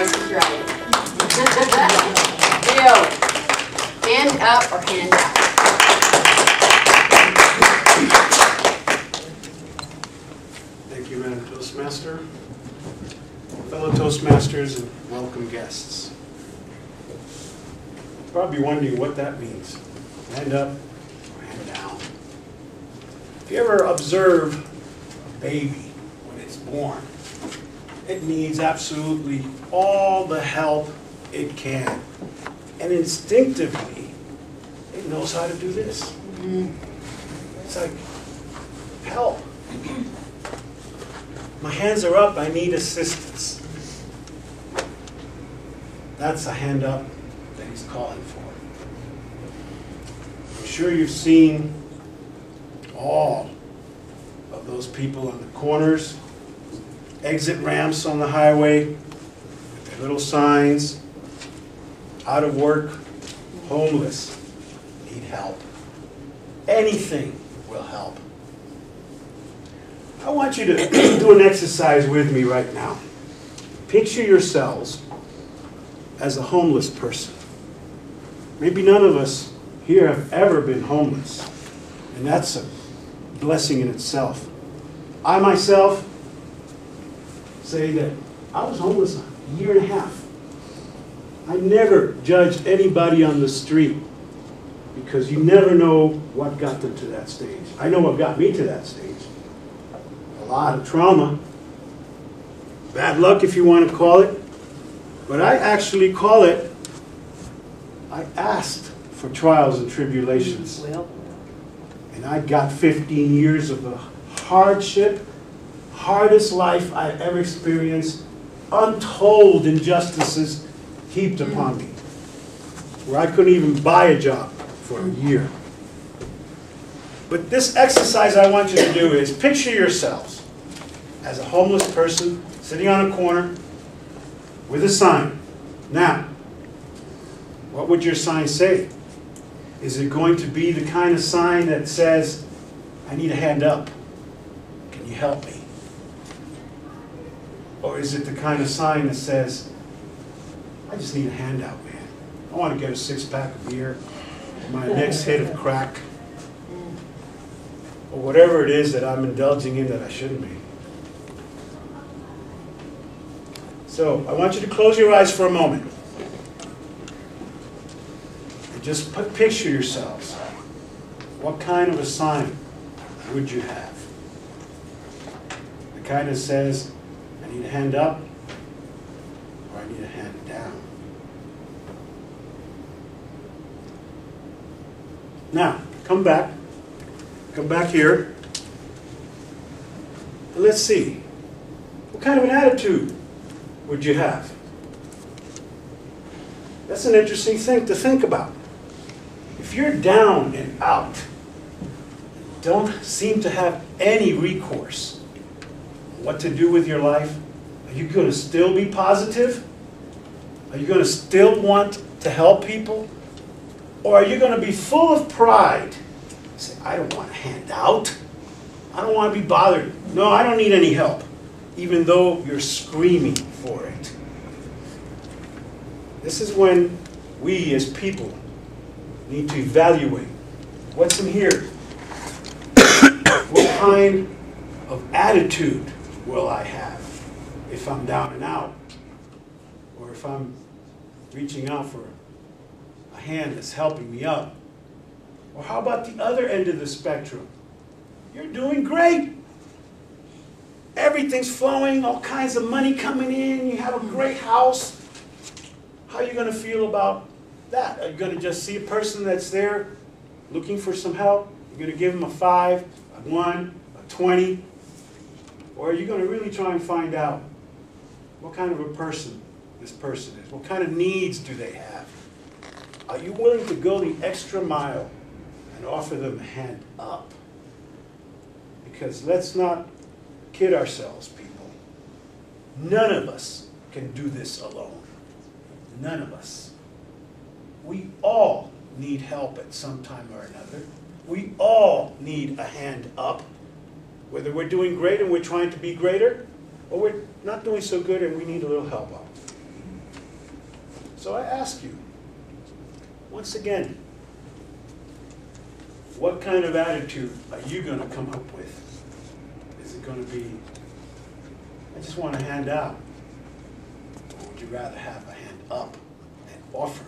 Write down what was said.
Price is Right. Leo, hand up or hand out? Thank you, Madam Toastmaster. Fellow Toastmasters and welcome guests. You're probably wondering what that means. Hand up or hand down. If you ever observe a baby when it's born, it needs absolutely all the help it can. And instinctively, it knows how to do this. It's like, help. My hands are up, I need assistance. That's a hand up that he's calling for. I'm sure you've seen all of those people on the corners, exit ramps on the highway, with their little signs, out of work, homeless, need help. Anything will help. I want you to do an exercise with me right now. Picture yourselves as a homeless person. Maybe none of us here have ever been homeless, and that's a blessing in itself. I myself say that I was homeless a year and a half. I never judged anybody on the street because you never know what got them to that stage. I know what got me to that stage. A lot of trauma, bad luck if you want to call it, but I actually call it, I asked for trials and tribulations. And I got 15 years of the hardship, hardest life I've ever experienced, untold injustices heaped upon me, where I couldn't even buy a job for a year. But this exercise I want you to do is picture yourselves as a homeless person sitting on a corner with a sign. Now, what would your sign say? Is it going to be the kind of sign that says, I need a hand up, can you help me? Or is it the kind of sign that says, I just need a handout, man. I want to get a six-pack of beer, my next hit of crack, or whatever it is that I'm indulging in that I shouldn't be. So I want you to close your eyes for a moment. And just picture yourselves. What kind of a sign would you have? The kind that says, I need a hand up, or I need a hand down. Now, come back here, and let's see. What kind of an attitude would you have? That's an interesting thing to think about. If you're down and out, don't seem to have any recourse on what to do with your life, are you going to still be positive? Are you going to still want to help people? Or are you going to be full of pride? Say, I don't want a handout. I don't want to be bothered. No, I don't need any help, even though you're screaming for it. This is when we as people need to evaluate what's in here. What kind of attitude will I have if I'm down and out? Or if I'm reaching out for a hand that's helping me up? Or how about the other end of the spectrum? You're doing great. Everything's flowing, all kinds of money coming in, you have a great house. How are you going to feel about that? Are you going to just see a person that's there looking for some help? You're going to give them a 5, a 1, a 20? Or are you going to really try and find out what kind of a person this person is? What kind of needs do they have? Are you willing to go the extra mile and offer them a hand up? Because let's not kid ourselves, people. None of us can do this alone. None of us. We all need help at some time or another. We all need a hand up. Whether we're doing great and we're trying to be greater, or we're not doing so good and we need a little help out. So I ask you, once again, what kind of attitude are you going to come up with? Is it going to be, I just want a hand out? Or would you rather have a hand up and offer